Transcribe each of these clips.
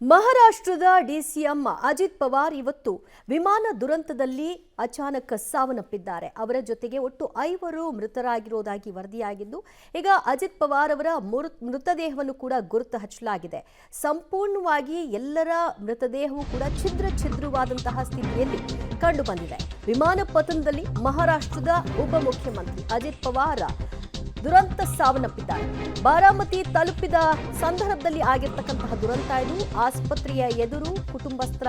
ಮಹಾರಾಷ್ಟ್ರದ ಡಿಸಿಎಂ ಅಜಿತ್ ಪವಾರ್ ಇವತ್ತು ವಿಮಾನ ದುರಂತದಲ್ಲಿ ಅಚಾನಕ್ ಸಾವನ್ನಪ್ಪಿದ್ದಾರೆ. ಅವರ ಜೊತೆಗೆ ಒಟ್ಟು 5 ಮೃತರಾಗಿರುವುದಾಗಿ ವರದಿಯಾಗಿದ್ದು, ಈಗ ಅಜಿತ್ ಪವಾರ್ ಅವರ ಮೃತದೇಹವನ್ನು ಕೂಡ ಗುರುತು ಹಚ್ಚಲಾಗಿದೆ. ಸಂಪೂರ್ಣವಾಗಿ ಎಲ್ಲರ ಮೃತದೇಹವು ಕೂಡ ಛಿದ್ರವಾದಂತಹ ಸ್ಥಿತಿಯಲ್ಲಿ ಕಂಡುಬಂದಿದೆ. ವಿಮಾನ ಪತನದಲ್ಲಿ ಮಹಾರಾಷ್ಟ್ರದ ಉಪಮುಖ್ಯಮಂತ್ರಿ ಅಜಿತ್ ಪವಾರ್ ದುರಂತ ಸಾವನ್ನಪ್ಪಿದ್ದಾರೆ. ಬಾರಾಮತಿ ತಲುಪಿದ ಸಂದರ್ಭದಲ್ಲಿ ಆಗಿರ್ತಕ್ಕಂತಹ ದುರಂತ ಇದು. ಆಸ್ಪತ್ರೆಯ ಎದುರು ಕುಟುಂಬಸ್ಥರ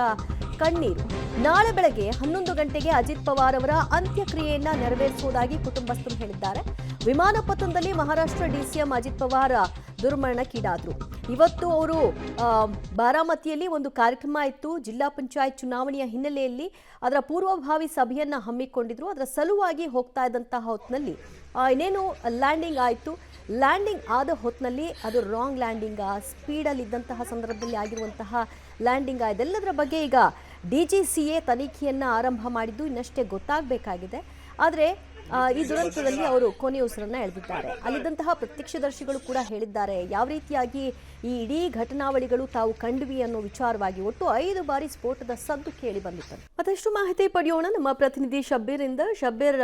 ಕಣ್ಣೀರು. ನಾಳೆ ಬೆಳಗ್ಗೆ 11 ಗಂಟೆಗೆ ಅಜಿತ್ ಪವಾರ್ ಅವರ ಅಂತ್ಯಕ್ರಿಯೆಯನ್ನ ನೆರವೇರಿಸುವುದಾಗಿ ಕುಟುಂಬಸ್ಥರು ಹೇಳಿದ್ದಾರೆ. ವಿಮಾನ ಪತನದಲ್ಲಿ ಮಹಾರಾಷ್ಟ್ರ ಡಿಸಿಎಂ ಅಜಿತ್ ಪವಾರ್ ದುರ್ಮರಣಕ್ಕೀಡಾದರು. ಇವತ್ತು ಅವರು ಬಾರಾಮತಿಯಲ್ಲಿ ಒಂದು ಕಾರ್ಯಕ್ರಮ ಇತ್ತು. ಜಿಲ್ಲಾ ಪಂಚಾಯತ್ ಚುನಾವಣೆಯ ಹಿನ್ನೆಲೆಯಲ್ಲಿ ಅದರ ಪೂರ್ವಭಾವಿ ಸಭೆಯನ್ನ ಹಮ್ಮಿಕೊಂಡಿದ್ರು. ಅದರ ಸಲುವಾಗಿ ಹೋಗ್ತಾ ಇದ್ದಂತಹ ಹೊತ್ತಿನಲ್ಲಿ ಇನ್ನೇನು ಲ್ಯಾಂಡಿಂಗ್ ಆಯಿತು. ಲ್ಯಾಂಡಿಂಗ್ ಆದ ಹೊತ್ತಿನಲ್ಲಿ ಅದು ರಾಂಗ್ ಲ್ಯಾಂಡಿಂಗ್, ಸ್ಪೀಡಲ್ಲಿ ಇದ್ದಂತಹ ಸಂದರ್ಭದಲ್ಲಿ ಆಗಿರುವಂತಹ ಲ್ಯಾಂಡಿಂಗ್, ಇದೆಲ್ಲದರ ಬಗ್ಗೆ ಈಗ DGCA ತನಿಖೆಯನ್ನು ಆರಂಭ ಮಾಡಿದ್ದು ಇನ್ನಷ್ಟೇ ಗೊತ್ತಾಗಬೇಕಾಗಿದೆ. ಆದರೆ ಈ ದುರಂತದಲ್ಲಿ ಅವರು ಕೊನೆಯ ಉಸಿರನ್ನ ಎಳೆದಿದ್ದಾರೆ. ಅಲ್ಲಿದ್ದಂತಹ ಪ್ರತ್ಯಕ್ಷದರ್ಶಿಗಳು ಕೂಡ ಹೇಳಿದ್ದಾರೆ ಯಾವ ರೀತಿಯಾಗಿ ಈ ಇಡೀ ಘಟನಾವಳಿಗಳು ತಾವು ಕಂಡ್ವಿ ಅನ್ನೋ ವಿಚಾರವಾಗಿ. ಒಟ್ಟು 5 ಬಾರಿ ಸ್ಫೋಟದ ಸದ್ದು ಕೇಳಿ ಬಂದಿತ್ತು. ಮತ್ತಷ್ಟು ಮಾಹಿತಿ ಪಡೆಯೋಣ ನಮ್ಮ ಪ್ರತಿನಿಧಿ ಶಬ್ಬೀರ್ ಇಂದ. ಶಬ್ಬೀರ್,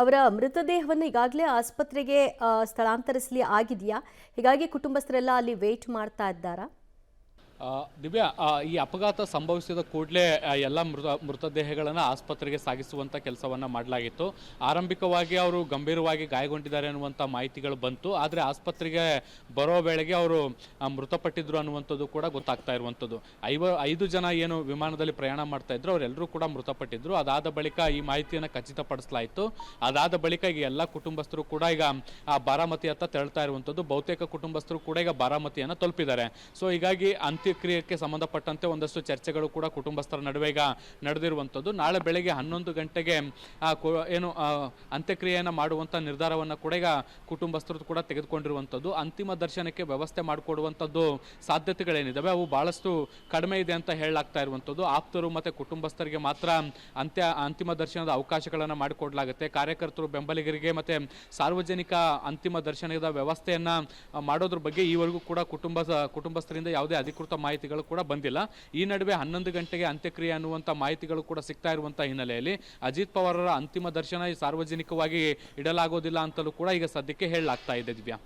ಅವರ ಮೃತದೇಹವನ್ನು ಈಗಾಗಲೇ ಆಸ್ಪತ್ರೆಗೆ ಸ್ಥಳಾಂತರಿಸಲಿ ಆಗಿದೆಯಾ? ಹೀಗಾಗಿ ಕುಟುಂಬಸ್ಥರೆಲ್ಲ ಅಲ್ಲಿ ವೇಟ್ ಮಾಡ್ತಾ ಇದ್ದಾರಾ? ದಿವ್ಯಾ, ಈ ಅಪಘಾತ ಸಂಭವಿಸಿದ ಕೂಡಲೇ ಎಲ್ಲ ಮೃತದೇಹಗಳನ್ನು ಆಸ್ಪತ್ರೆಗೆ ಸಾಗಿಸುವಂಥ ಕೆಲಸವನ್ನು ಮಾಡಲಾಗಿತ್ತು. ಆರಂಭಿಕವಾಗಿ ಅವರು ಗಂಭೀರವಾಗಿ ಗಾಯಗೊಂಡಿದ್ದಾರೆ ಅನ್ನುವಂಥ ಮಾಹಿತಿಗಳು ಬಂತು. ಆದರೆ ಆಸ್ಪತ್ರೆಗೆ ಬರೋ ವೇಳೆಗೆ ಅವರು ಮೃತಪಟ್ಟಿದ್ರು ಅನ್ನುವಂಥದ್ದು ಕೂಡ ಗೊತ್ತಾಗ್ತಾ ಇರುವಂಥದ್ದು. 5 ಜನ ಏನು ವಿಮಾನದಲ್ಲಿ ಪ್ರಯಾಣ ಮಾಡ್ತಾ ಇದ್ರು ಅವರೆಲ್ಲರೂ ಕೂಡ ಮೃತಪಟ್ಟಿದ್ರು. ಅದಾದ ಬಳಿಕ ಈ ಮಾಹಿತಿಯನ್ನು ಖಚಿತಪಡಿಸಲಾಯಿತು. ಅದಾದ ಬಳಿಕ ಈಗ ಎಲ್ಲ ಕುಟುಂಬಸ್ಥರು ಕೂಡ ಈಗ ಬಾರಾಮತಿ ಹತ್ತ ತೆರಳ್ತಾ ಇರುವಂಥದ್ದು. ಬಹುತೇಕ ಕುಟುಂಬಸ್ಥರು ಕೂಡ ಈಗ ಬಾರಾಮತಿಯನ್ನು ತಲುಪಿದ್ದಾರೆ. ಸೊ ಹೀಗಾಗಿ ಅಂತ್ಯಕ್ರಿಯೆಗೆ ಸಂಬಂಧಪಟ್ಟಂತೆ ಒಂದಷ್ಟು ಚರ್ಚೆಗಳು ಕೂಡ ಕುಟುಂಬಸ್ಥರ ನಡುವೆ ಈಗ ನಡೆದಿರುವಂಥದ್ದು. ನಾಳೆ ಬೆಳಗ್ಗೆ 11 ಗಂಟೆಗೆ ಏನು ಅಂತ್ಯಕ್ರಿಯೆಯನ್ನು ಮಾಡುವಂಥ ನಿರ್ಧಾರವನ್ನು ಕೂಡ ಈಗ ಕುಟುಂಬಸ್ಥರು ಕೂಡ ತೆಗೆದುಕೊಂಡಿರುವಂಥದ್ದು. ಅಂತಿಮ ದರ್ಶನಕ್ಕೆ ವ್ಯವಸ್ಥೆ ಮಾಡಿಕೊಡುವಂಥದ್ದು ಸಾಧ್ಯತೆಗಳೇನಿದ್ದಾವೆ ಅವು ಬಹಳಷ್ಟು ಕಡಿಮೆ ಇದೆ ಅಂತ ಹೇಳಲಾಗ್ತಾ ಇರುವಂಥದ್ದು. ಆಪ್ತರು ಮತ್ತು ಕುಟುಂಬಸ್ಥರಿಗೆ ಮಾತ್ರ ಅಂತಿಮ ದರ್ಶನದ ಅವಕಾಶಗಳನ್ನು ಮಾಡಿಕೊಡಲಾಗುತ್ತೆ. ಕಾರ್ಯಕರ್ತರು, ಬೆಂಬಲಿಗರಿಗೆ ಮತ್ತು ಸಾರ್ವಜನಿಕ ಅಂತಿಮ ದರ್ಶನದ ವ್ಯವಸ್ಥೆಯನ್ನು ಮಾಡೋದ್ರ ಬಗ್ಗೆ ಈವರೆಗೂ ಕೂಡ ಕುಟುಂಬಸ್ಥರಿಂದ ಯಾವುದೇ ಅಧಿಕೃತ ಮಾಹಿತಿಗಳು ಕೂಡ ಬಂದಿಲ್ಲ. ಈ ನಡುವೆ 11 ಗಂಟೆಗೆ ಅಂತ್ಯಕ್ರಿಯೆ ಅನ್ನುವಂಥ ಮಾಹಿತಿಗಳು ಕೂಡ ಸಿಗ್ತಾ ಇರುವಂಥ ಹಿನ್ನೆಲೆಯಲ್ಲಿ ಅಜಿತ್ ಪವಾರ್ ಅವರ ಅಂತಿಮ ದರ್ಶನ ಸಾರ್ವಜನಿಕವಾಗಿ ಇಡಲಾಗೋದಿಲ್ಲ ಅಂತಲೂ ಕೂಡ ಈಗ ಸದ್ಯಕ್ಕೆ ಹೇಳಲಾಗ್ತಾ ಇದೆ. ದಿವ್ಯಾ.